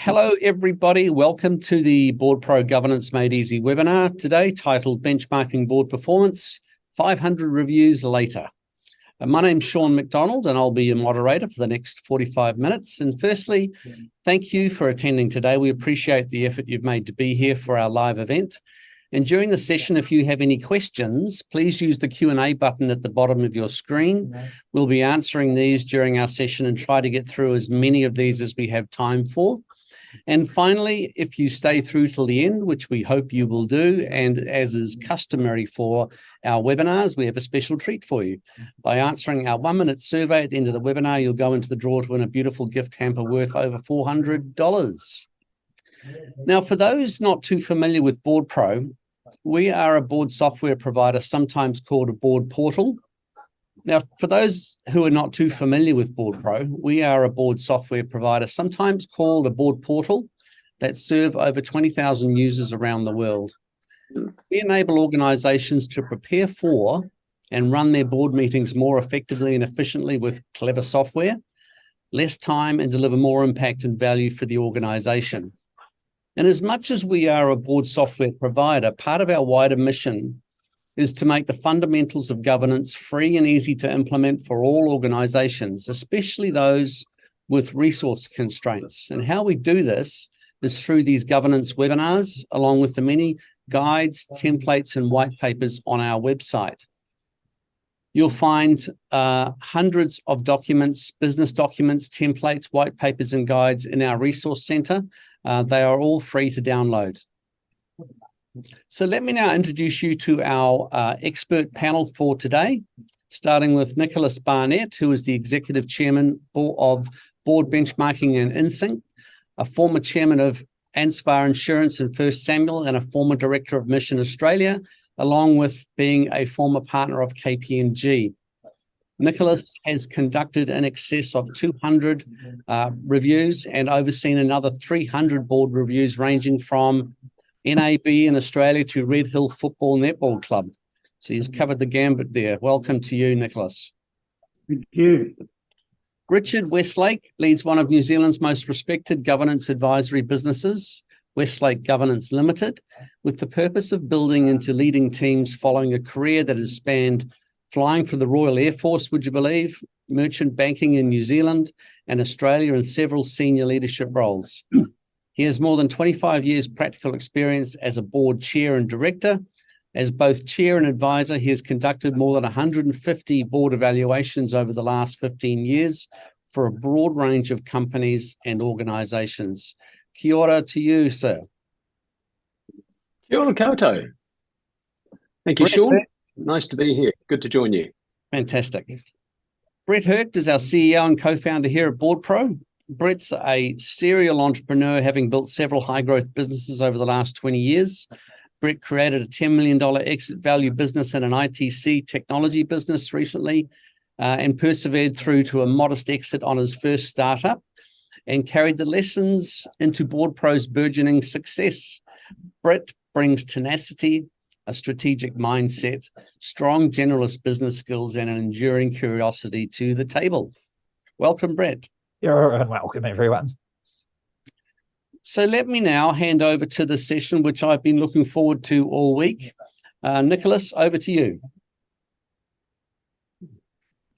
Hello, everybody. Welcome to the BoardPro Governance Made Easy webinar today, titled Benchmarking Board Performance, 500 Reviews Later. My name's Sean McDonald, and I'll be your moderator for the next 45 minutes. And firstly, thank you for attending today. We appreciate the effort you've made to be here for our live event. And during the session, if you have any questions, please use the Q&A button at the bottom of your screen. We'll be answering these during our session and try to get through as many of these as we have time for. And finally, if you stay through till the end, which we hope you will do, and as is customary for our webinars, we have a special treat for you. By answering our 1-minute survey at the end of the webinar, you'll go into the draw to win a beautiful gift hamper worth over $400. Now, for those not too familiar with BoardPro, we are a board software provider, sometimes called a board portal. Now, for those who are not too familiar with BoardPro, we are a board software provider, sometimes called a board portal, that serve over 20,000 users around the world. We enable organizations to prepare for and run their board meetings more effectively and efficiently with clever software, less time, and deliver more impact and value for the organization. And as much as we are a board software provider, part of our wider mission is to make the fundamentals of governance free and easy to implement for all organizations, especially those with resource constraints. And how we do this is through these governance webinars, along with the many guides, templates, and white papers on our website. You'll find hundreds of documents, business documents, templates, white papers, and guides in our resource center. They are all free to download. So let me now introduce you to our expert panel for today, starting with Nicholas Barnett, who is the Executive Chairman of Board Benchmarking and InSync, a former Chairman of Ansvar Insurance and First Samuel, and a former Director of Mission Australia, along with being a former partner of KPMG. Nicholas has conducted in excess of 200 reviews and overseen another 300 board reviews, ranging from NAB in Australia to Red Hill Football Netball Club. So he's covered the gambit there. Welcome to you, Nicholas. Thank you. Richard Westlake leads one of New Zealand's most respected governance advisory businesses, Westlake Governance Limited, with the purpose of building into leading teams following a career that has spanned flying for the Royal Air Force, would you believe, merchant banking in New Zealand and Australia, and several senior leadership roles. He has more than 25 years practical experience as a board chair and director. As both chair and advisor, he has conducted more than 150 board evaluations over the last 15 years for a broad range of companies and organizations. Kia ora to you, sir. Kia ora koutou. Thank you, Sean. Nice to be here. Good to join you. Fantastic. Brett Herkt is our CEO and co-founder here at BoardPro. Brett's a serial entrepreneur, having built several high-growth businesses over the last 20 years. Brett created a $10 million exit value business and an ITC technology business recently, and persevered through to a modest exit on his first startup, and carried the lessons into BoardPro's burgeoning success. Brett brings tenacity, a strategic mindset, strong generalist business skills, and an enduring curiosity to the table. Welcome, Brett. You're welcome, everyone. So let me now hand over to the session, which I've been looking forward to all week. Nicholas, over to you.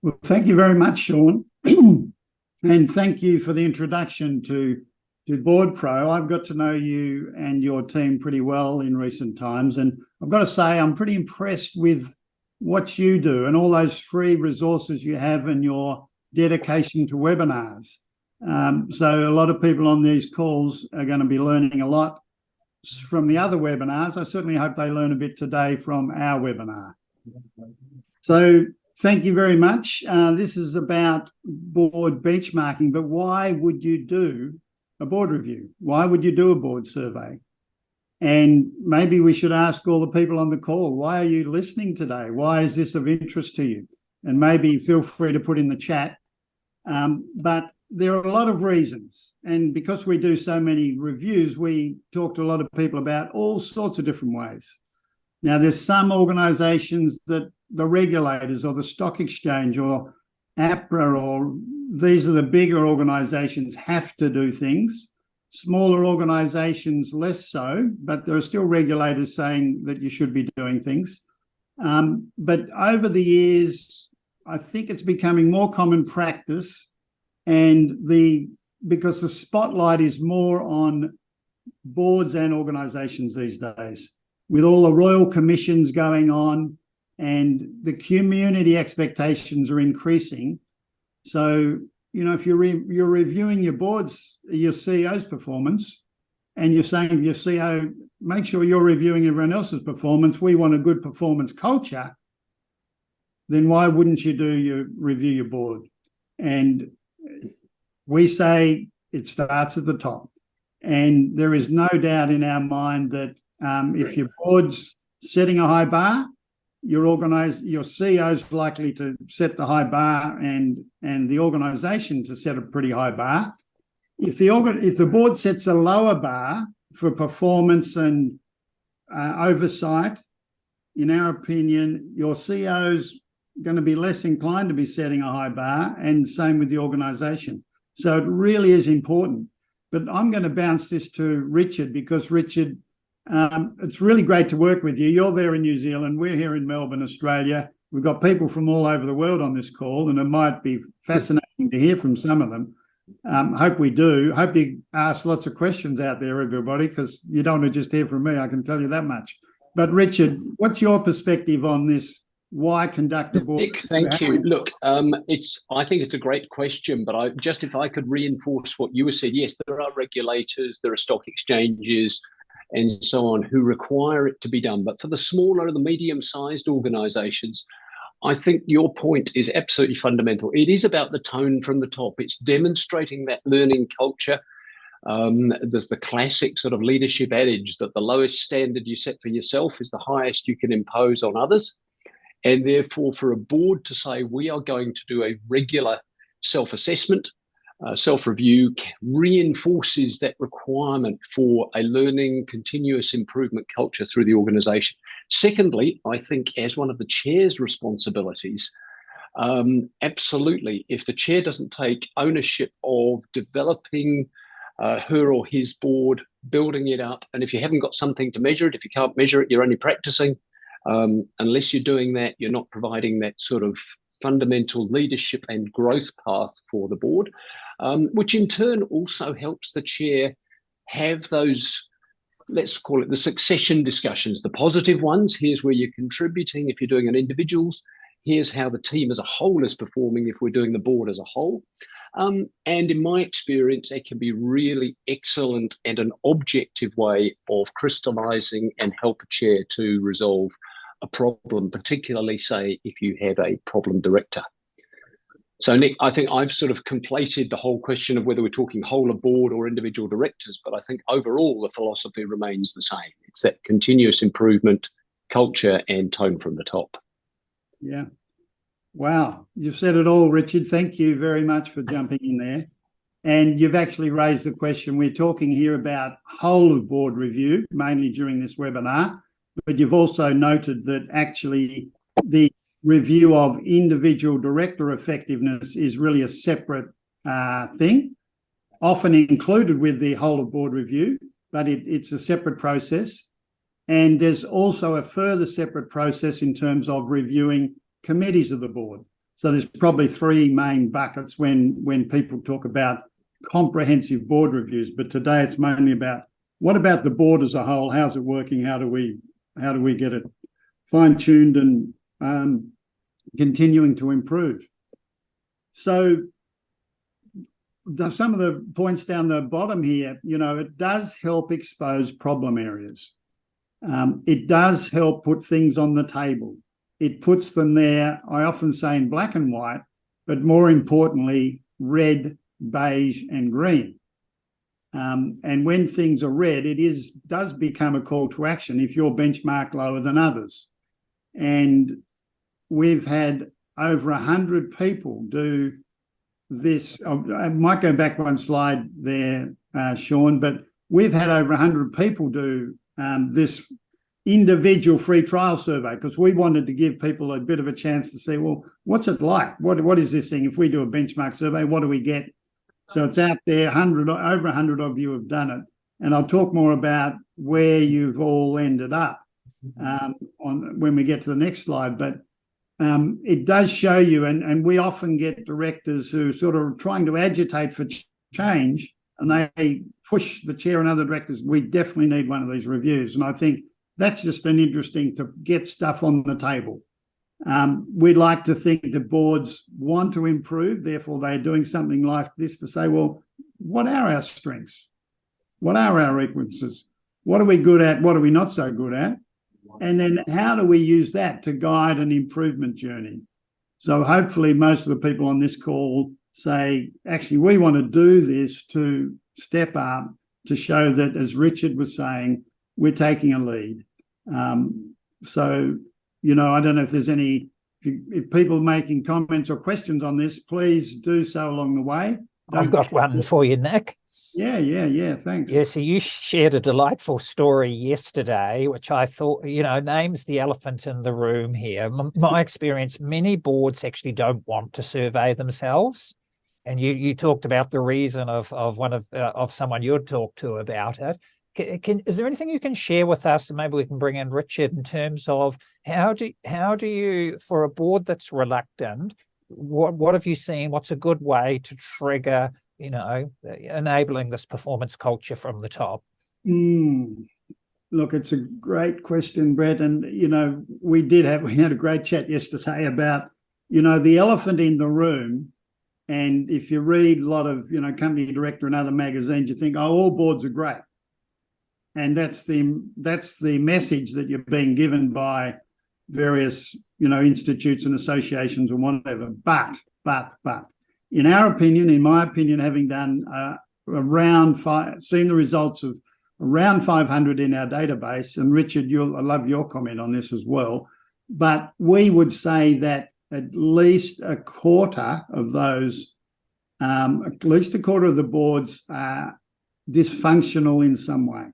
Well, thank you very much, Sean. And thank you for the introduction to BoardPro. I've got to know you and your team pretty well in recent times, and I've got to say I'm pretty impressed with what you do and all those free resources you have and your dedication to webinars. So a lot of people on these calls are going to be learning a lot from the other webinars. I certainly hope they learn a bit today from our webinar. So thank you very much. This is about board benchmarking, but why would you do a board review? Why would you do a board survey? And maybe we should ask all the people on the call, why are you listening today? Why is this of interest to you? And maybe feel free to put in the chat. But there are a lot of reasons. And because we do so many reviews, we talk to a lot of people about all sorts of different ways. Now, there's some organizations that the regulators or the stock exchange or APRA or these are the bigger organizations have to do things. Smaller organisations, less so, but there are still regulators saying that you should be doing things. But over the years, I think it's becoming more common practice, and because the spotlight is more on boards and organisations these days, with all the royal commissions going on, and the community expectations are increasing. So, if you're reviewing your board's, your CEO's performance, and you're saying to your CEO, make sure you're reviewing everyone else's performance, we want a good performance culture, then why wouldn't you review your board? And we say it starts at the top. And there is no doubt in our mind that if your board's setting a high bar, your CEO is likely to set the high bar, and the organisation to set a pretty high bar. If the board sets a lower bar for performance and oversight, in our opinion, your CEO's going to be less inclined to be setting a high bar, and same with the organisation. So it really is important. But I'm going to bounce this to Richard, because Richard, it's really great to work with you. You're there in New Zealand. We're here in Melbourne, Australia. We've got people from all over the world on this call, and it might be fascinating to hear from some of them. Hope we do. Hope you ask lots of questions out there, everybody, because you don't want to just hear from me, I can tell you that much. But Richard, what's your perspective on this? Why conduct a board? Nick, thank you. Look, I think it's a great question, but if I could reinforce what you were saying, yes, there are regulators, there are stock exchanges, and so on, who require it to be done. But for the smaller and the medium-sized organisations, I think your point is absolutely fundamental. It is about the tone from the top. It's demonstrating that learning culture. There's the classic sort of leadership adage that the lowest standard you set for yourself is the highest you can impose on others. And therefore, for a board to say we are going to do a regular self-assessment, self-review, reinforces that requirement for a learning, continuous improvement culture through the organisation. Secondly, I think as one of the chair's responsibilities, absolutely, if the chair doesn't take ownership of developing her or his board, building it up, and if you haven't got something to measure it, if you can't measure it, you're only practicing. Unless you're doing that, you're not providing that sort of fundamental leadership and growth path for the board, which in turn also helps the chair have those, let's call it the succession discussions, the positive ones. Here's where you're contributing if you're doing an individuals. Here's how the team as a whole is performing if we're doing the board as a whole. And in my experience, it can be really excellent and an objective way of crystallising and help a chair to resolve a problem, particularly, say, if you have a problem director. So, Nick, I think I've sort of conflated the whole question of whether we're talking whole of board or individual directors, but I think overall the philosophy remains the same. It's that continuous improvement, culture and tone from the top. Yeah. Wow. You've said it all, Richard. Thank you very much for jumping in there. And you've actually raised the question. We're talking here about whole of board review, mainly during this webinar, but you've also noted that actually the review of individual director effectiveness is really a separate thing, often included with the whole of board review, but it's a separate process. And there's also a further separate process in terms of reviewing committees of the board. So there's probably three main buckets when people talk about comprehensive board reviews, but today it's mainly about what about the board as a whole? How's it working? How do we get it fine-tuned and continuing to improve? So some of the points down the bottom here, it does help expose problem areas. It does help put things on the table. It puts them there, I often say in black and white, but more importantly, red, beige and green. And when things are red, does become a call to action if you're benchmarked lower than others. And we've had over 100 people do this. I might go back one slide there, Sean, but we've had over 100 people do this individual free trial survey because we wanted to give people a bit of a chance to see, well, what's it like? What is this thing? If we do a benchmark survey, what do we get? So it's out there. Over 100 of you have done it, and I'll talk more about where you've all ended up when we get to the next slide. But it does show you, and we often get directors who sort of are trying to agitate for change, and they push the chair and other directors. We definitely need one of these reviews, and I think that's just an interesting to get stuff on the table. We'd like to think that boards want to improve, therefore they're doing something like this to say, well, what are our strengths? What are our weaknesses? What are we good at? What are we not so good at? And then how do we use that to guide an improvement journey? So hopefully most of the people on this call say, actually, we want to do this to step up, to show that, as Richard was saying, we're taking a lead. So, you know, I don't know if there's any, if people making comments or questions on this, please do so along the way. I've got one for you, Nick. Yeah, thanks. Yeah, so you shared a delightful story yesterday, which I thought, you know, names the elephant in the room here. My experience, many boards actually don't want to survey themselves. And you talked about the reason of someone you'd talked to about it. Is there anything you can share with us, and maybe we can bring in Richard, in terms of how do you, for a board that's reluctant, what have you seen? What's a good way to trigger, you know, enabling this performance culture from the top? Look, it's a great question, Brett. And, you know, we had a great chat yesterday about, you know, the elephant in the room. And if you read a lot of, you know, Company Director and other magazines, you think, oh, all boards are great. And that's the message that you're being given by various, you know, institutes and associations and whatever. But in our opinion, in my opinion, having done seen the results of around 500 in our database, and Richard, I love your comment on this as well, but we would say that at least a quarter of those, at least a quarter of the boards are dysfunctional in some way.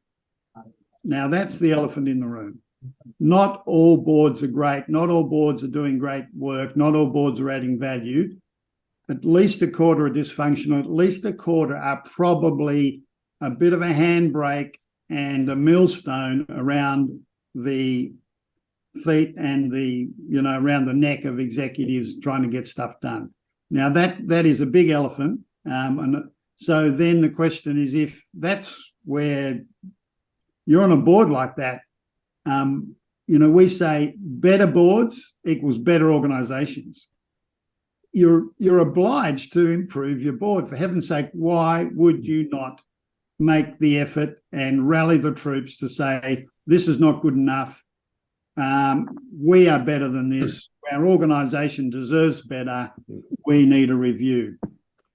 Now, that's the elephant in the room. Not all boards are great. Not all boards are doing great work. Not all boards are adding value. At least a quarter are dysfunctional. At least a quarter are probably a bit of a handbrake and a millstone around the feet and around the neck of executives trying to get stuff done. Now, that is a big elephant. And so then the question is, if that's where you're on a board like that, we say better boards equals better organisations. You're obliged to improve your board. For heaven's sake, why would you not make the effort and rally the troops to say, this is not good enough, we are better than this, our organisation deserves better, we need a review.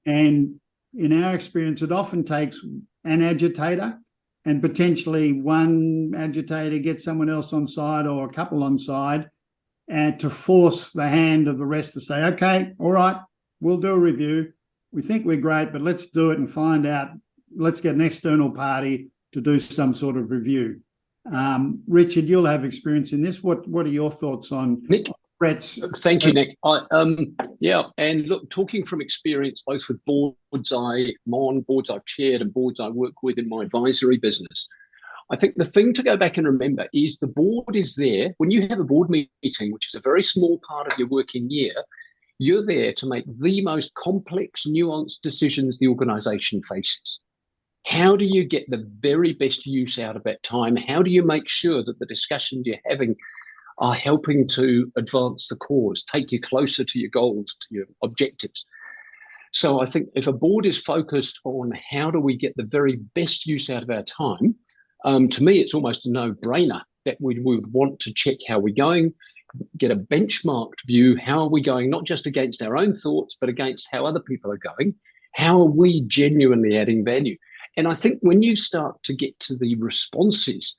And in our experience, it often takes an agitator, and potentially one agitator gets someone else on side or a couple on side, and to force the hand of the rest to say, okay, all right, we'll do a review. We think we're great, but let's do it and find out. Let's get an external party to do some sort of review. Richard, you'll have experience in this. What are your thoughts on Nick? Brett's? Thank you, Nick. And look, talking from experience, both with boards I'm on, boards I've chaired, and boards I work with in my advisory business, I think the thing to go back and remember is the board is there. When you have a board meeting, which is a very small part of your working year, you're there to make the most complex, nuanced decisions the organisation faces. How do you get the very best use out of that time? How do you make sure that the discussions you're having are helping to advance the cause, take you closer to your goals, to your objectives? So I think if a board is focused on how do we get the very best use out of our time, to me, it's almost a no-brainer that we would want to check how we're going, get a benchmarked view. How are we going, not just against our own thoughts, but against how other people are going? How are we genuinely adding value? And I think when you start to get to the responses,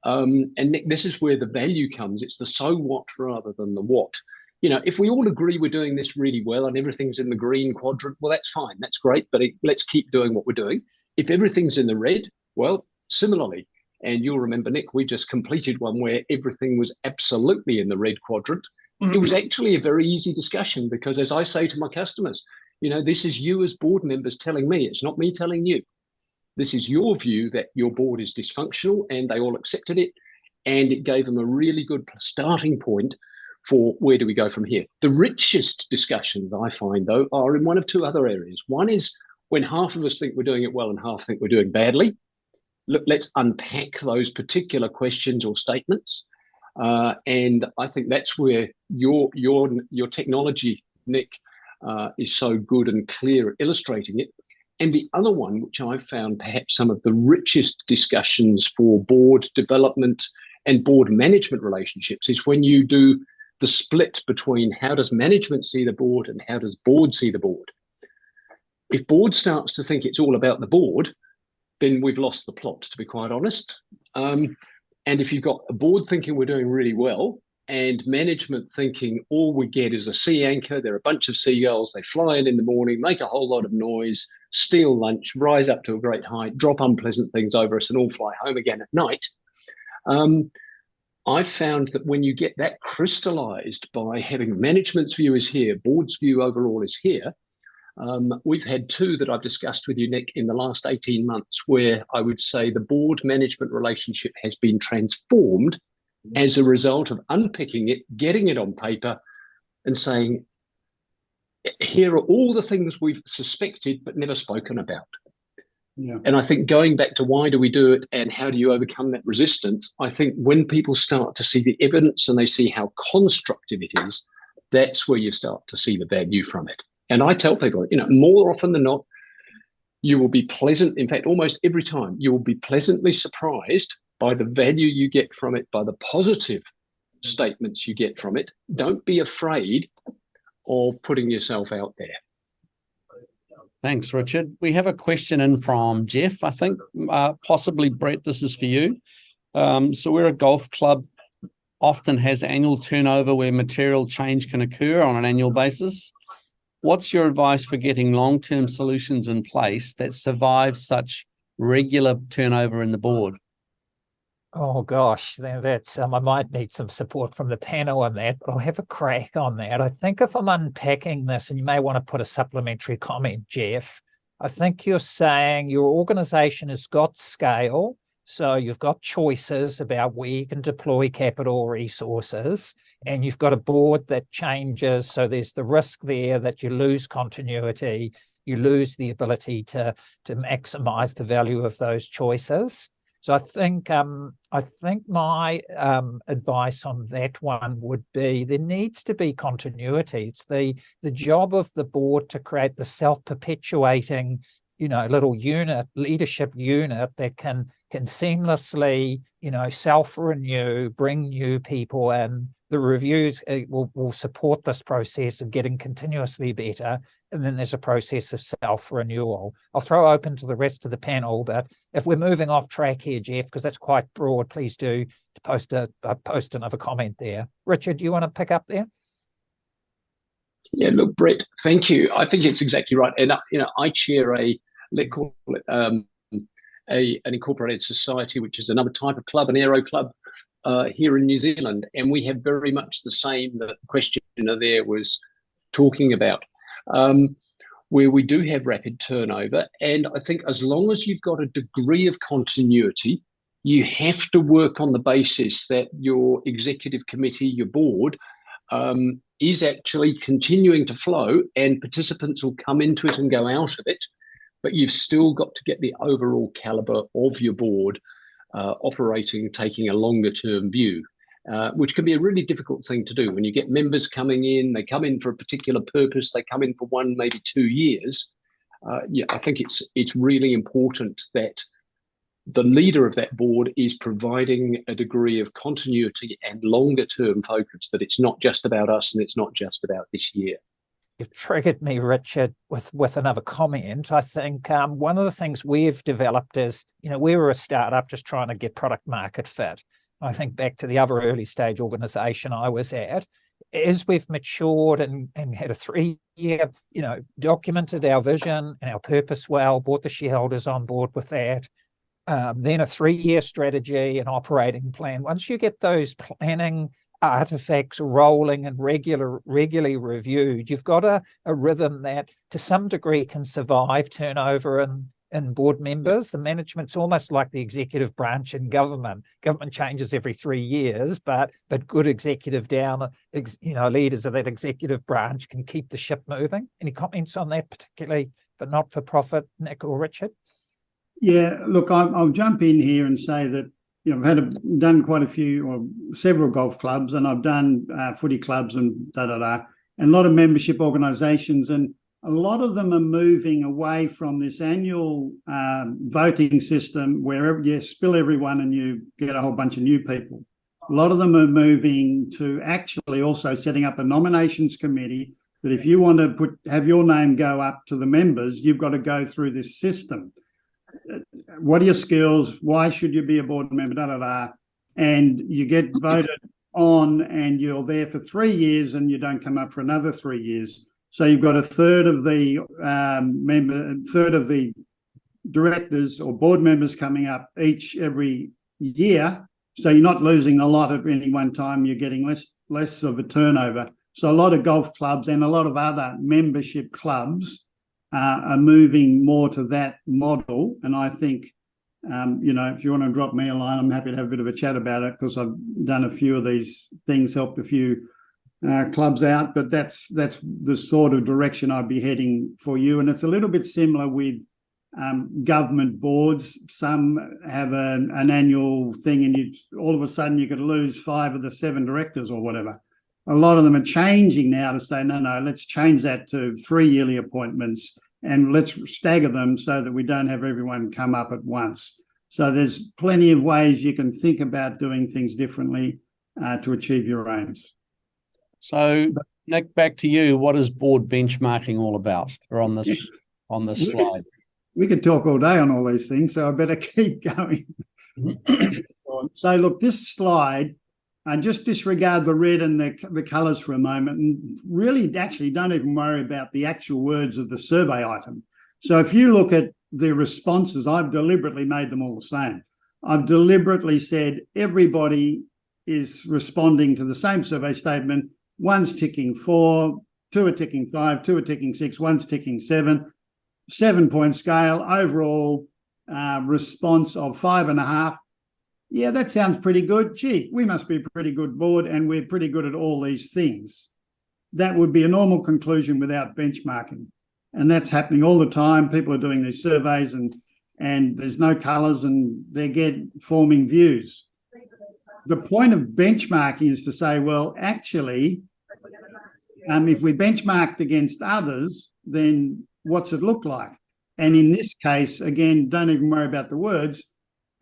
and Nick, this is where the value comes. It's the so what rather than the what. You know, if we all agree we're doing this really well and everything's in the green quadrant, well, that's fine. That's great. But let's keep doing what we're doing. If everything's in the red, well, similarly, and you'll remember, Nick, we just completed one where everything was absolutely in the red quadrant. It was actually a very easy discussion because, as I say to my customers, You know, this is you as board members telling me, it's not me telling you. This is your view that your board is dysfunctional, and they all accepted it. And it gave them a really good starting point for where do we go from here. The richest discussions I find, though, are in one of two other areas. One is when half of us think we're doing it well and half think we're doing badly. Look, let's unpack those particular questions or statements. And I think that's where your technology, Nick, is so good and clear at illustrating it. And the other one, which I've found perhaps some of the richest discussions for board development and board management relationships, is when you do the split between how does management see the board and how does board see the board. If board starts to think it's all about the board, then we've lost the plot, to be quite honest. And if you've got a board thinking we're doing really well and management thinking all we get is a sea anchor, they're a bunch of seagulls, they fly in the morning, make a whole lot of noise, steal lunch, rise up to a great height, drop unpleasant things over us and all fly home again at night. I've found that when you get that crystallized by having management's view is here, board's view overall is here, we've had two that I've discussed with you, Nick, in the last 18 months, where I would say the board management relationship has been transformed as a result of unpicking it, getting it on paper and saying, here are all the things we've suspected but never spoken about. Yeah. And I think going back to why do we do it and how do you overcome that resistance, I think when people start to see the evidence and they see how constructive it is, that's where you start to see the value from it. And I tell people, you know, more often than not, you will be pleasant. In fact, almost every time you will be pleasantly surprised by the value you get from it, by the positive statements you get from it. Don't be afraid of putting yourself out there. Thanks, Richard. We have a question in from Jeff, I think, possibly Brett, this is for you. So we're a golf club, often has annual turnover where material change can occur on an annual basis. What's your advice for getting long-term solutions in place that survive such regular turnover in the board? Oh gosh, that's I might need some support from the panel on that, but I'll have a crack on that. I think if I'm unpacking this, and you may want to put a supplementary comment, Jeff, I think you're saying your organization has got scale, so you've got choices about where you can deploy capital resources, and you've got a board that changes, so there's the risk there that you lose continuity, you lose the ability to maximize the value of those choices. So I think my advice on that one would be there needs to be continuity. It's the job of the board to create the self-perpetuating, little unit, leadership unit that can seamlessly, self-renew, bring new people in. The reviews will support this process of getting continuously better. And then there's a process of self-renewal. I'll throw open to the rest of the panel, but if we're moving off track here, Jeff, because that's quite broad, please do post another comment there. Richard, do you want to pick up there? Yeah, look, Brett, thank you. I think it's exactly right. And, I chair let's call it an incorporated society, which is another type of club, an aero club here in New Zealand. And we have very much the same that the questioner there was talking about, where we do have rapid turnover. And I think as long as you've got a degree of continuity, you have to work on the basis that your executive committee, your board, is actually continuing to flow, and participants will come into it and go out of it. But you've still got to get the overall caliber of your board operating, taking a longer term view, which can be a really difficult thing to do. When you get members coming in, they come in for a particular purpose, they come in for 1, maybe 2 years. I think it's really important that the leader of that board is providing a degree of continuity and longer term focus, that it's not just about us and it's not just about this year. You've triggered me, Richard, with another comment. I think one of the things we've developed is, we were a startup just trying to get product market fit. I think back to the other early stage organization I was at, as we've matured and had a 3-year, documented our vision and our purpose well, brought the shareholders on board with that, then a 3-year strategy and operating plan. Once you get those planning artifacts rolling and regularly reviewed, you've got a rhythm that to some degree can survive turnover in board members. The management's almost like the executive branch in government. Government changes every 3 years, but good executive leaders of that executive branch can keep the ship moving. Any comments on that, particularly for not-for-profit, Nick or Richard? Yeah, look, I'll jump in here and say that I've done quite a few or several golf clubs, and I've done footy clubs and and a lot of membership organisations, and a lot of them are moving away from this annual voting system where you spill everyone and you get a whole bunch of new people. A lot of them are moving to actually also setting up a nominations committee that if you want to have your name go up to the members, you've got to go through this system. What are your skills? Why should you be a board member? And you get voted on, and you're there for 3 years, and you don't come up for another 3 years. So you've got a third of the directors or board members coming up every year. So you're not losing a lot at any one time. You're getting less of a turnover. So a lot of golf clubs and a lot of other membership clubs are moving more to that model. And I think, if you want to drop me a line, I'm happy to have a bit of a chat about it, because I've done a few of these things, helped a few clubs out. But that's the sort of direction I'd be heading for you. And it's a little bit similar with government boards. Some have an annual thing, and all of a sudden you're going to lose 5 of the 7 directors or whatever. A lot of them are changing now to say, no, let's change that to 3 yearly appointments, and let's stagger them so that we don't have everyone come up at once. So there's plenty of ways you can think about doing things differently to achieve your aims. So, Nick, back to you. What is board benchmarking all about? We're on this slide. We could talk all day on all these things, so I better keep going. So look, this slide, just disregard the red and the colours for a moment, and really actually don't even worry about the actual words of the survey item. So if you look at the responses, I've deliberately made them all the same. I've deliberately said everybody is responding to the same survey statement. One's ticking 4, 2 are ticking 5, 2 are ticking 6, one's ticking 7. 7-point scale, overall response of 5.5. Yeah, that sounds pretty good. Gee, we must be a pretty good board, and we're pretty good at all these things. That would be a normal conclusion without benchmarking. And that's happening all the time. People are doing these surveys and there's no colours, and they're forming views. The point of benchmarking is to say, well, actually, if we benchmarked against others, then what's it look like? And in this case, again, don't even worry about the words.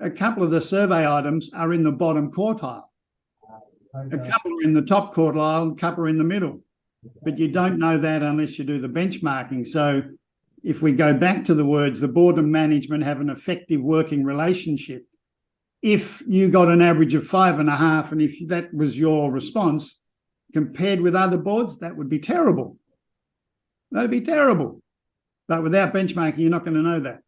A couple of the survey items are in the bottom quartile. Okay. A couple are in the top quartile, a couple are in the middle. But you don't know that unless you do the benchmarking. So if we go back to the words, the board and management have an effective working relationship. If you got an average of 5.5, and if that was your response, compared with other boards, that would be terrible. That'd be terrible. But without benchmarking, you're not going to know that.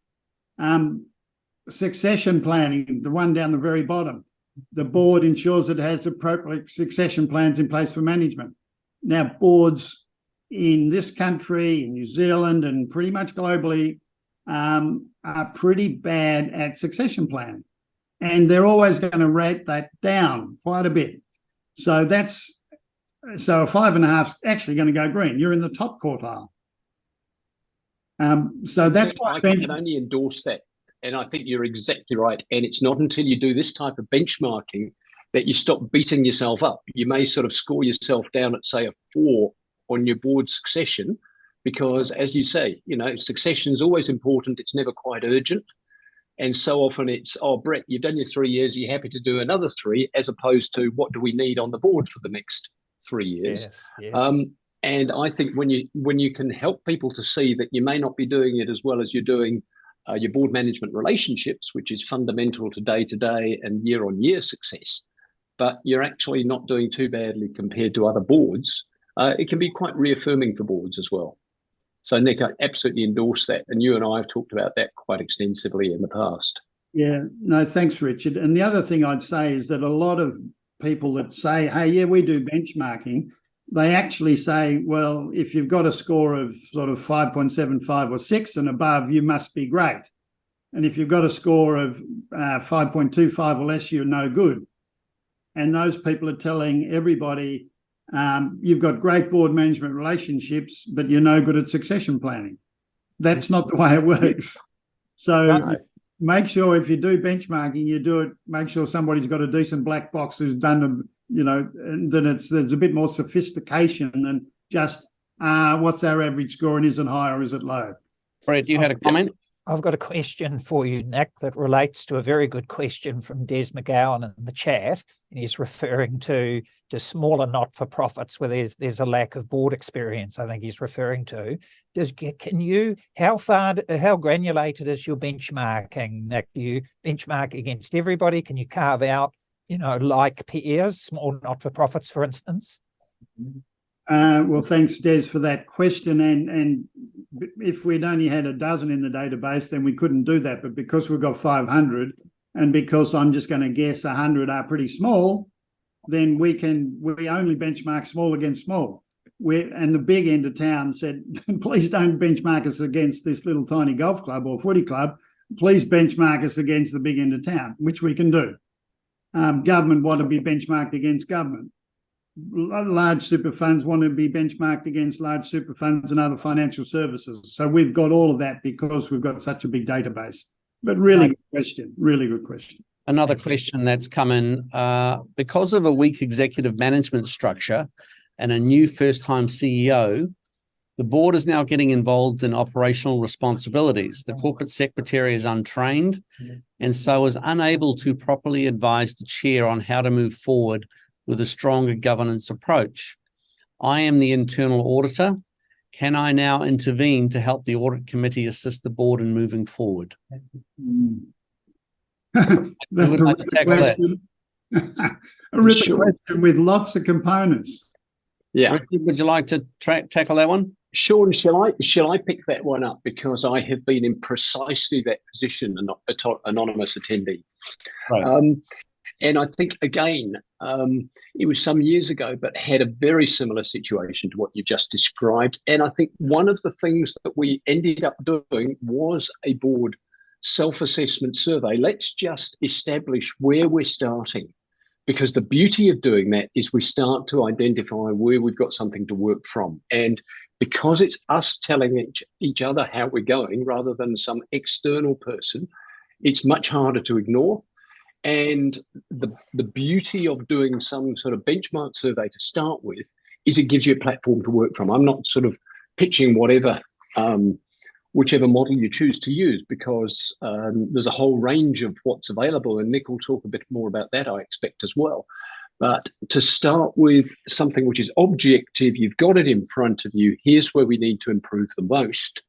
Succession planning, the one down the very bottom. The board ensures it has appropriate succession plans in place for management. Now, boards in this country, in New Zealand, and pretty much globally are pretty bad at succession planning. And they're always going to rate that down quite a bit. So a 5.5 is actually going to go green. You're in the top quartile. So that's why I can only endorse that. And I think you're exactly right. And it's not until you do this type of benchmarking that you stop beating yourself up. You may sort of score yourself down at, say, a 4 on your board succession, because, as you say, succession is always important. It's never quite urgent. And so often it's, oh, Brett, you've done your 3 years. You're happy to do another 3, as opposed to what do we need on the board for the next 3 years? Yes. And I think when you can help people to see that you may not be doing it as well as you're doing your board management relationships, which is fundamental to day-to-day and year-on-year success, but you're actually not doing too badly compared to other boards, it can be quite reaffirming for boards as well. So, Nick, I absolutely endorse that. And you and I have talked about that quite extensively in the past. Yeah, no, thanks, Richard. And the other thing I'd say is that a lot of people that say, hey, yeah, we do benchmarking, they actually say, well, if you've got a score of sort of 5.75 or 6 and above, you must be great. And if you've got a score of 5.25 or less, you're no good. And those people are telling everybody, you've got great board management relationships, but you're no good at succession planning. That's not the way it works. So make sure if you do benchmarking, you do it, make sure somebody's got a decent black box who's done them, you know, and then there's a bit more sophistication than just what's our average score and is it high or is it low? Brett, you had a comment? I've got a question for you, Nick, that relates to a very good question from Des McGowan in the chat. And he's referring to smaller not-for-profits where there's a lack of board experience, I think he's referring to. How granulated is your benchmarking, Nick? Do you benchmark against everybody? Can you carve out, you know, like peers, small not-for-profits, for instance? Well, thanks, Des, for that question. And if we'd only had a dozen in the database, then we couldn't do that. But because we've got 500, and because I'm just going to guess 100 are pretty small, then we only benchmark small against small. And the big end of town said, please don't benchmark us against this little tiny golf club or footy club. Please benchmark us against the big end of town, which we can do. Government want to be benchmarked against government. Large super funds want to be benchmarked against large super funds and other financial services. So we've got all of that because we've got such a big database. But really good question, really good question. Another question that's come in, because of a weak executive management structure and a new first-time CEO, the board is now getting involved in operational responsibilities. The corporate secretary is untrained and so is unable to properly advise the chair on how to move forward with a stronger governance approach. I am the internal auditor. Can I now intervene to help the audit committee assist the board in moving forward? That's a ripping question. A ripping question with lots of components. Yeah. Richard, would you like to tackle that one? Sean, shall I pick that one up, because I have been in precisely that position, an anonymous attendee. Right. And I think, again, it was some years ago, but had a very similar situation to what you just described. And I think one of the things that we ended up doing was a board self-assessment survey. Let's just establish where we're starting, because the beauty of doing that is we start to identify where we've got something to work from. And because it's us telling each other how we're going rather than some external person, it's much harder to ignore. And the beauty of doing some sort of benchmark survey to start with is it gives you a platform to work from. I'm not sort of pitching whichever model you choose to use, because there's a whole range of what's available, and Nick will talk a bit more about that, I expect, as well. But to start with something which is objective, you've got it in front of you, here's where we need to improve the most.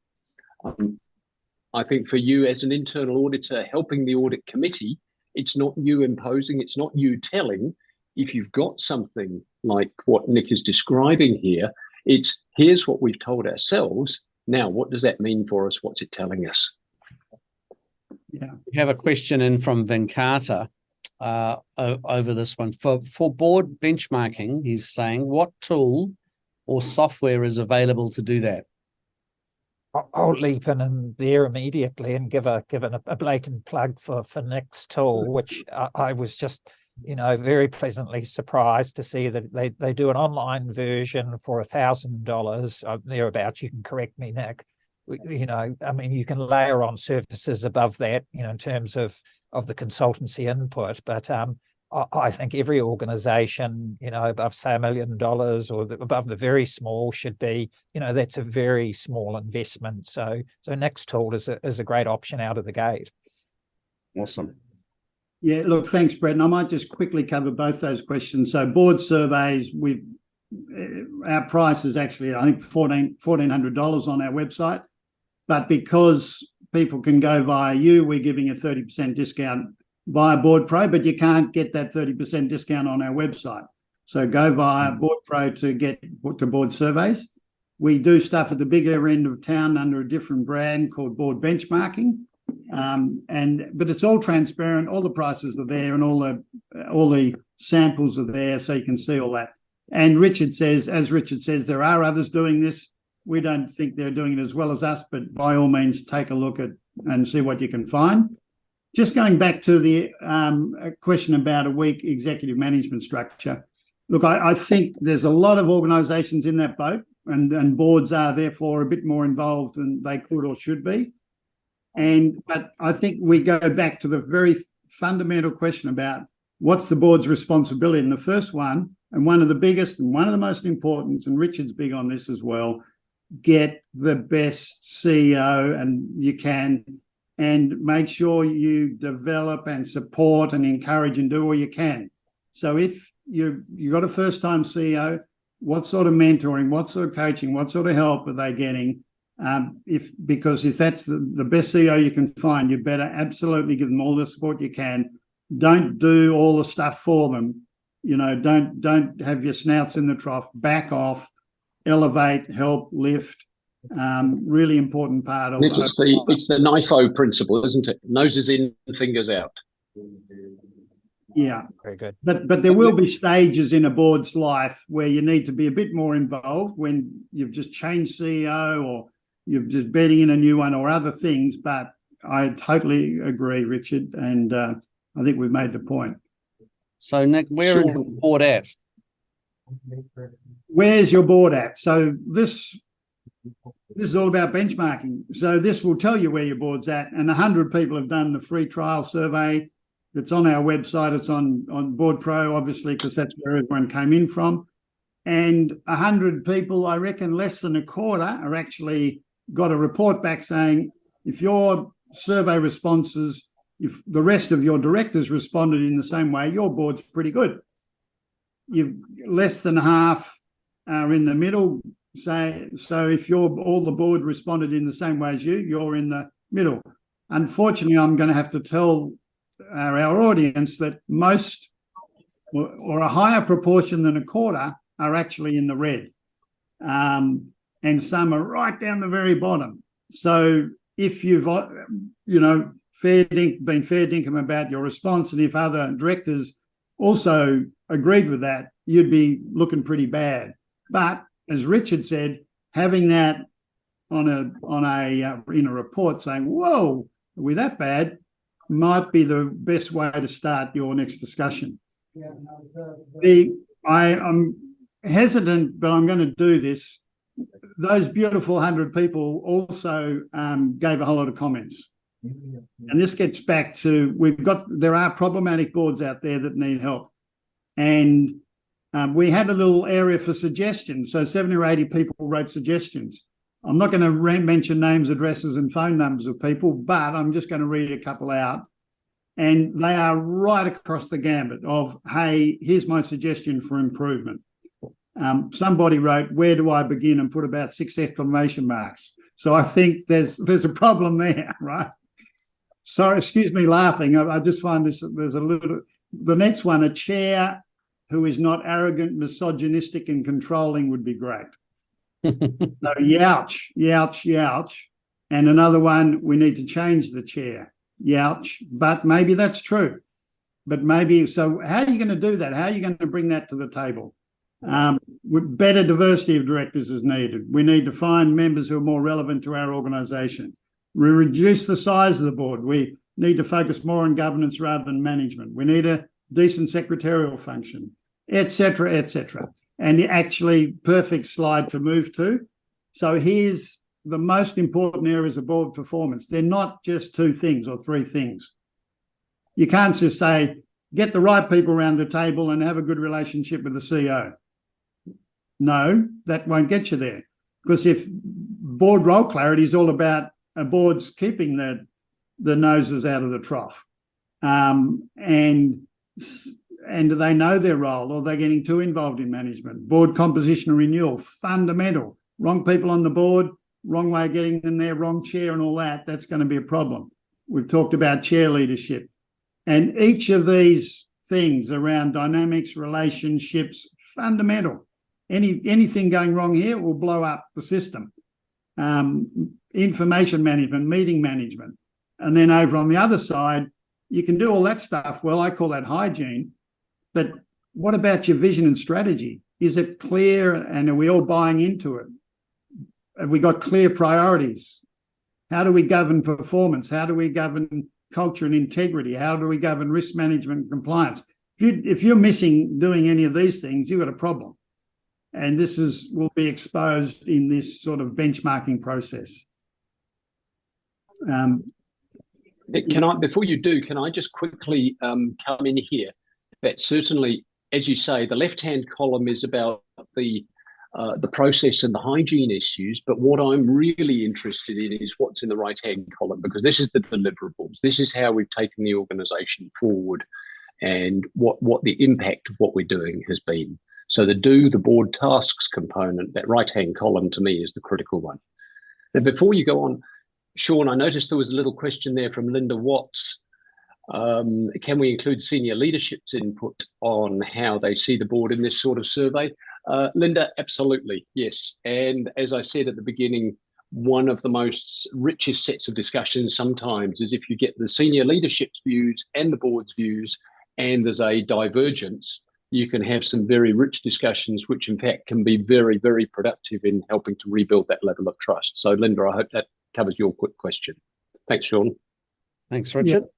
I think for you as an internal auditor helping the audit committee, it's not you imposing, it's not you telling. If you've got something like what Nick is describing here, it's here's what we've told ourselves. Now, what does that mean for us? What's it telling us? Yeah. We have a question in from Venkata over this one. For board benchmarking, he's saying, what tool or software is available to do that? I'll leap in there immediately and give a blatant plug for Nick's tool, which I was just, very pleasantly surprised to see that they do an online version for $1,000 thereabouts. You can correct me, Nick. You can layer on services above that, in terms of the consultancy input, but I think every organization, above say $1 million or above the very small should be, that's a very small investment. So Nick's tool is a great option out of the gate. Awesome. Yeah, look, thanks, Brett. And I might just quickly cover both those questions. So board surveys, our price is actually, I think, $1,400 on our website. But because people can go via you, we're giving a 30% discount via BoardPro, but you can't get that 30% discount on our website. So go via BoardPro to get to board surveys. We do stuff at the bigger end of town under a different brand called Board Benchmarking. But it's all transparent, all the prices are there, and all the samples are there so you can see all that. And Richard says, there are others doing this. We don't think they're doing it as well as us, but by all means, take a look at and see what you can find. Just going back to the question about a weak executive management structure. Look, I think there's a lot of organisations in that boat, and boards are therefore a bit more involved than they could or should be. But I think we go back to the very fundamental question about what's the board's responsibility. And the first one, and one of the biggest and one of the most important, and Richard's big on this as well, get the best CEO and you can, and make sure you develop and support and encourage and do all you can. So if you got a first-time CEO, what sort of mentoring, what sort of coaching, what sort of help are they getting? Because if that's the best CEO you can find, you better absolutely give them all the support you can. Don't do all the stuff for them. Don't have your snouts in the trough. Back off, elevate, help, lift. Really important part of it's the NIFO principle, isn't it? Noses in, fingers out. Yeah, very good. But there will be stages in a board's life where you need to be a bit more involved when you've just changed CEO or you're just bedding in a new one or other things. But I totally agree, Richard, and I think we've made the point. So, Nick, where is your board at? Where's your board at? So this is all about benchmarking. So this will tell you where your board's at. And 100 people have done the free trial survey. It's on our website. It's on BoardPro, obviously, because that's where everyone came in from. And 100 people, I reckon less than a quarter, are actually got a report back saying if your survey responses, if the rest of your directors responded in the same way, your board's pretty good. You've less than half are in the middle. So if all the board responded in the same way as you're in the middle. Unfortunately, I'm going to have to tell our audience that most or a higher proportion than a quarter are actually in the red. And some are right down the very bottom. So if you've, been fair dinkum about your response, and if other directors also agreed with that, you'd be looking pretty bad. But as Richard said, having that in a report saying, "Whoa, are we that bad?" might be the best way to start your next discussion. I'm hesitant, but I'm going to do this. Those beautiful 100 people also gave a whole lot of comments. And this gets back to there are problematic boards out there that need help. And we had a little area for suggestions. So 70 or 80 people wrote suggestions. I'm not going to mention names, addresses, and phone numbers of people, but I'm just going to read a couple out. And they are right across the gambit of, hey, here's my suggestion for improvement. Somebody wrote, "Where do I begin?" and put about 6 exclamation marks. So I think there's a problem there, right? Sorry, excuse me laughing. I just find there's a little. The next one, a chair who is not arrogant, misogynistic, and controlling would be great. So youch, youch, youch. And another one, we need to change the chair. Youch. But maybe that's true. But maybe, so how are you going to do that? How are you going to bring that to the table? Better diversity of directors is needed. We need to find members who are more relevant to our organisation. We reduce the size of the board. We need to focus more on governance rather than management. We need a decent secretarial function, etc., etc. And actually, perfect slide to move to. So here's the most important areas of board performance. They're not just 2 things or 3 things. You can't just say, get the right people around the table and have a good relationship with the CEO. No, that won't get you there. Because if board role clarity is all about a board's keeping the noses out of the trough, and do they know their role, or they're getting too involved in management? Board composition and renewal, fundamental. Wrong people on the board, wrong way of getting them there, wrong chair and all that, that's going to be a problem. We've talked about chair leadership. And each of these things around dynamics, relationships, fundamental. Anything going wrong here will blow up the system. Information management, meeting management. And then over on the other side, you can do all that stuff. Well, I call that hygiene. But what about your vision and strategy? Is it clear, and are we all buying into it? Have we got clear priorities? How do we govern performance? How do we govern culture and integrity? How do we govern risk management and compliance? If you're missing doing any of these things, you've got a problem. And this will be exposed in this sort of benchmarking process. Before you do, can I just quickly come in here? That certainly, as you say, the left-hand column is about the process and the hygiene issues, but what I'm really interested in is what's in the right-hand column, because this is the deliverables. This is how we've taken the organisation forward and what the impact of what we're doing has been. So the board tasks component, that right-hand column to me is the critical one. Now, before you go on, Sean, I noticed there was a little question there from Linda Watts. Can we include senior leadership's input on how they see the board in this sort of survey? Linda, absolutely, yes. And as I said at the beginning, one of the most richest sets of discussions sometimes is if you get the senior leadership's views and the board's views, and there's a divergence, you can have some very rich discussions, which in fact can be very, very productive in helping to rebuild that level of trust. So Linda, I hope that covers your quick question. Thanks, Sean. Thanks, Richard. Yeah.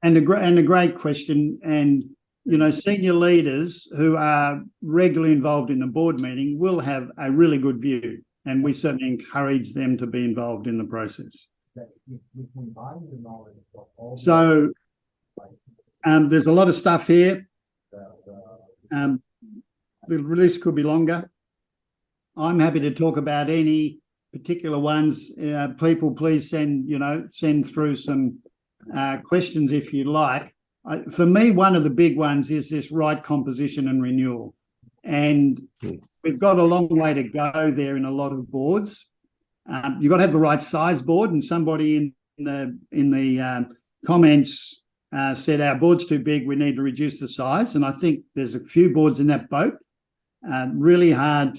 And a great question. And, you know, senior leaders who are regularly involved in the board meeting will have a really good view, and we certainly encourage them to be involved in the process. So there's a lot of stuff here. The release could be longer. I'm happy to talk about any particular ones. People, please send through some questions if you like. For me, one of the big ones is this right composition and renewal. And we've got a long way to go there in a lot of boards. You've got to have the right size board, and somebody in the comments said our board's too big, we need to reduce the size. And I think there's a few boards in that boat. Really hard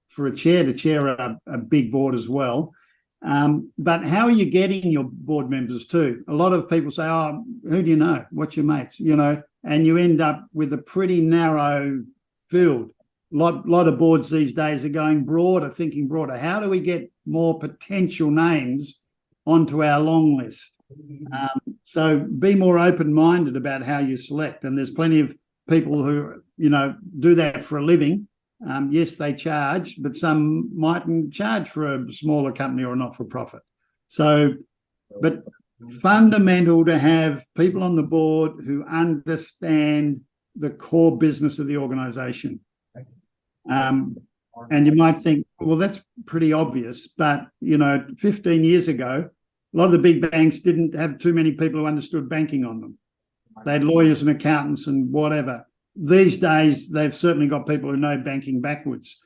for a chair to chair a big board as well. But how are you getting your board members too? A lot of people say, oh, who do you know? What's your mates? You know, and you end up with a pretty narrow field. A lot of boards these days are going broader, thinking broader. How do we get more potential names onto our long list? So be more open-minded about how you select. And there's plenty of people who, you know, do that for a living. Yes, they charge, but some mightn't charge for a smaller company or a not-for-profit. So, but fundamental to have people on the board who understand the core business of the organisation. And you might think, well, that's pretty obvious, but, you know, 15 years ago, a lot of the big banks didn't have too many people who understood banking on them. They had lawyers and accountants and whatever. These days, they've certainly got people who know banking backwards.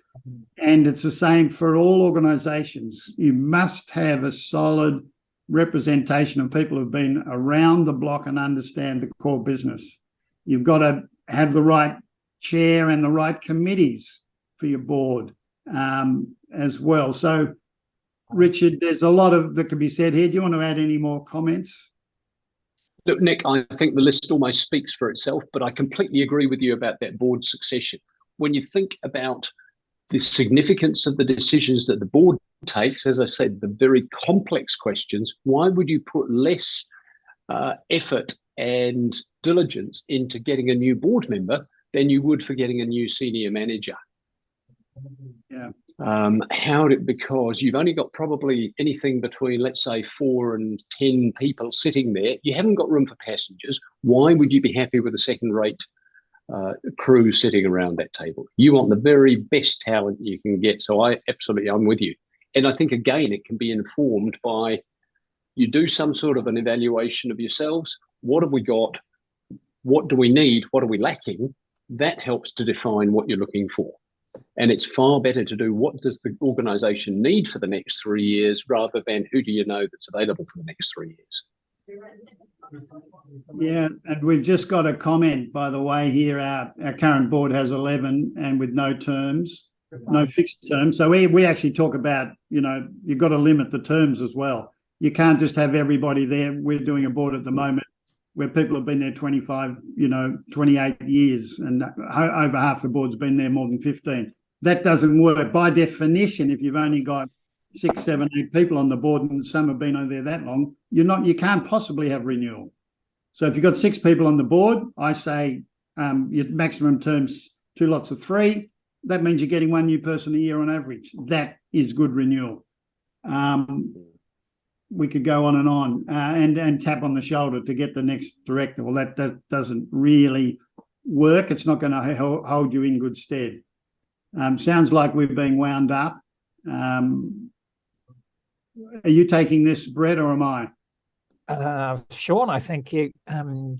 And it's the same for all organisations. You must have a solid representation of people who've been around the block and understand the core business. You've got to have the right chair and the right committees for your board as well. So, Richard, there's a lot that can be said here. Do you want to add any more comments? Look, Nick, I think the list almost speaks for itself, but I completely agree with you about that board succession. When you think about the significance of the decisions that the board takes, as I said, the very complex questions, why would you put less effort and diligence into getting a new board member than you would for getting a new senior manager? Yeah. Because you've only got probably anything between, let's say, 4 and 10 people sitting there. You haven't got room for passengers. Why would you be happy with a second-rate crew sitting around that table? You want the very best talent you can get. So I'm with you. And I think, again, it can be informed by you do some sort of an evaluation of yourselves. What have we got? What do we need? What are we lacking? That helps to define what you're looking for. And it's far better to do what does the organisation need for the next 3 years rather than who do you know that's available for the next 3 years. Yeah, and we've just got a comment, by the way, here. Our current board has 11 and with no terms, no fixed terms. So we actually talk about, you know, you've got to limit the terms as well. You can't just have everybody there. We're doing a board at the moment where people have been there 25, 28 years, and over half the board's been there more than 15. That doesn't work. By definition, if you've only got 6, 7, 8 people on the board and some have been over there that long, you can't possibly have renewal. So if you've got 6 people on the board, I say your maximum term's 2 lots of 3. That means you're getting 1 new person a year on average. That is good renewal. We could go on and tap on the shoulder to get the next director. Well, that doesn't really work. It's not going to hold you in good stead. Sounds like we're being wound up. Are you taking this, Brett, or am I? Sean, I think you're going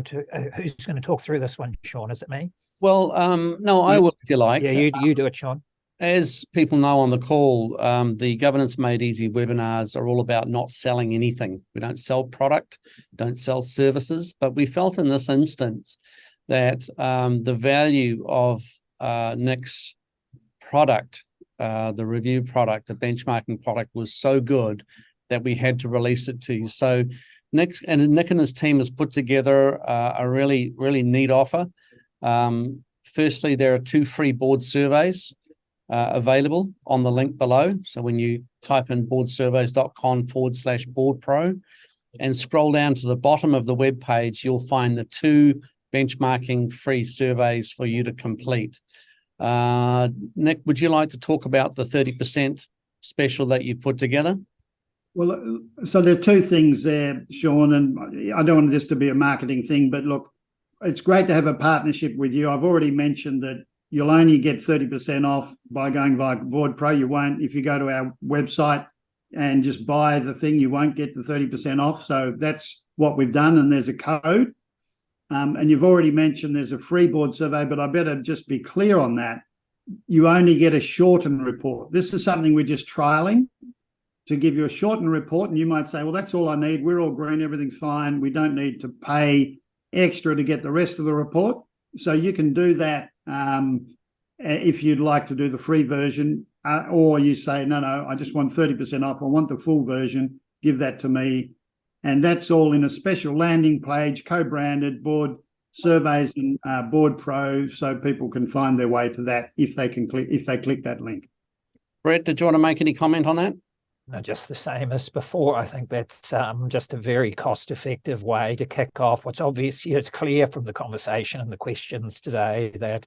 to. Who's going to talk through this one, Sean? Is it me? Well, no, I will, if you like. Yeah, you do it, Sean. As people know on the call, the Governance Made Easy webinars are all about not selling anything. We don't sell product, don't sell services, but we felt in this instance that the value of Nick's product, the review product, the benchmarking product, was so good that we had to release it to you. So Nick and his team has put together a really, really neat offer. Firstly, there are 2 free board surveys available on the link below. So when you type in boardsurveys.com/BoardPro and scroll down to the bottom of the web page, you'll find the 2 benchmarking free surveys for you to complete. Nick, would you like to talk about the 30% special that you put together? Well, so there are 2 things there, Sean, and I don't want this to be a marketing thing, but look, it's great to have a partnership with you. I've already mentioned that you'll only get 30% off by going via BoardPro. You won't, if you go to our website and just buy the thing, you won't get the 30% off. So that's what we've done, and there's a code. And you've already mentioned there's a free board survey, but I better just be clear on that. You only get a shortened report. This is something we're just trialing to give you a shortened report, and you might say, well, that's all I need. We're all green, everything's fine. We don't need to pay extra to get the rest of the report. So you can do that if you'd like to do the free version, or you say, no, I just want 30% off. I want the full version. Give that to me. And that's all in a special landing page, co-branded Board Surveys and BoardPro, so people can find their way to that if they click that link. Brett, did you want to make any comment on that? No, just the same as before. I think that's just a very cost-effective way to kick off. What's obvious, it's clear from the conversation and the questions today that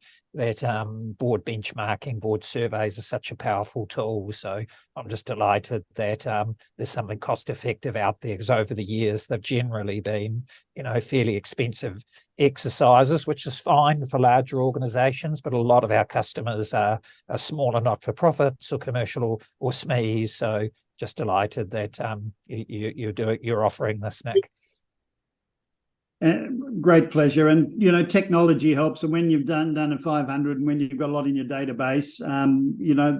board benchmarking, board surveys are such a powerful tool. So I'm just delighted that there's something cost-effective out there, because over the years they've generally been, fairly expensive exercises, which is fine for larger organisations, but a lot of our customers are smaller not-for-profits or commercial or SMEs. So just delighted that you're offering this, Nick. Great pleasure. And technology helps, and when you've done a 500 and when you've got a lot in your database,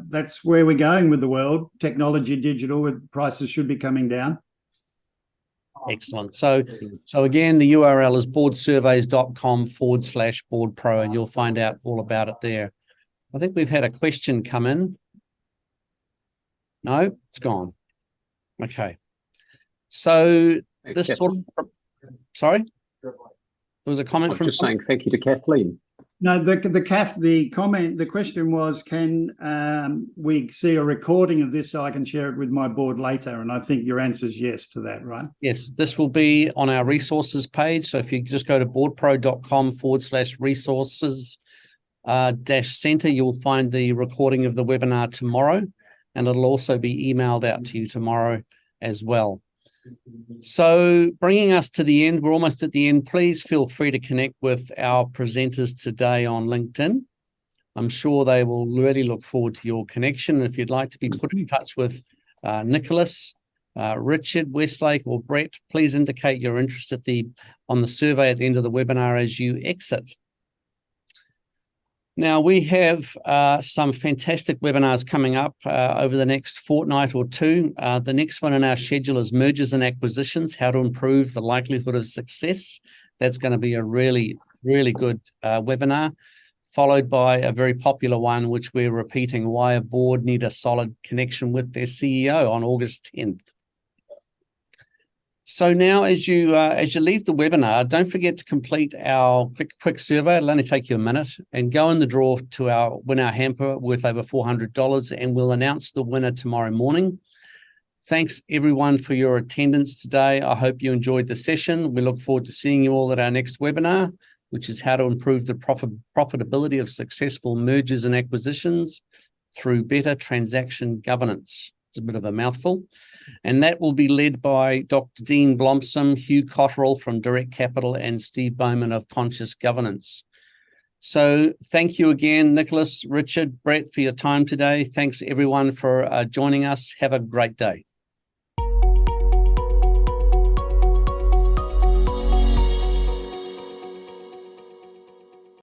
that's where we're going with the world. Technology, digital, prices should be coming down. Excellent. So again, the URL is boardsurveys.com/BoardPro, and you'll find out all about it there. I think we've had a question come in. No, it's gone. Okay. So this sort of, sorry? There was a comment from... just saying thank you to Kathleen. No, the question was, can we see a recording of this so I can share it with my board later? And I think your answer is yes to that, right? Yes, this will be on our resources page. So if you just go to boardpro.com/resources-center, you'll find the recording of the webinar tomorrow, and it'll also be emailed out to you tomorrow as well. So bringing us to the end, we're almost at the end. Please feel free to connect with our presenters today on LinkedIn. I'm sure they will really look forward to your connection. If you'd like to be put in touch with Nicholas, Richard, Westlake, or Brett, please indicate your interest on the survey at the end of the webinar as you exit. Now, we have some fantastic webinars coming up over the next fortnight or two. The next one in our schedule is Mergers and Acquisitions, How to Improve the Likelihood of Success. That's going to be a really, really good webinar, followed by a very popular one, which we're repeating, Why a Board Need a Solid Connection with their CEO, on August 10th. So now, as you leave the webinar, don't forget to complete our quick survey. It'll only take you a minute, and go in the draw to win our hamper worth over $400, and we'll announce the winner tomorrow morning. Thanks everyone for your attendance today. I hope you enjoyed the session. We look forward to seeing you all at our next webinar, which is how to improve the profitability of successful mergers and acquisitions through better transaction governance. It's a bit of a mouthful. And that will be led by Dr. Dean Blomsom, Hugh Cotterill from Direct Capital, and Steve Bowman of Conscious Governance. So thank you again, Nicholas, Richard, Brett, for your time today. Thanks everyone for joining us. Have a great day.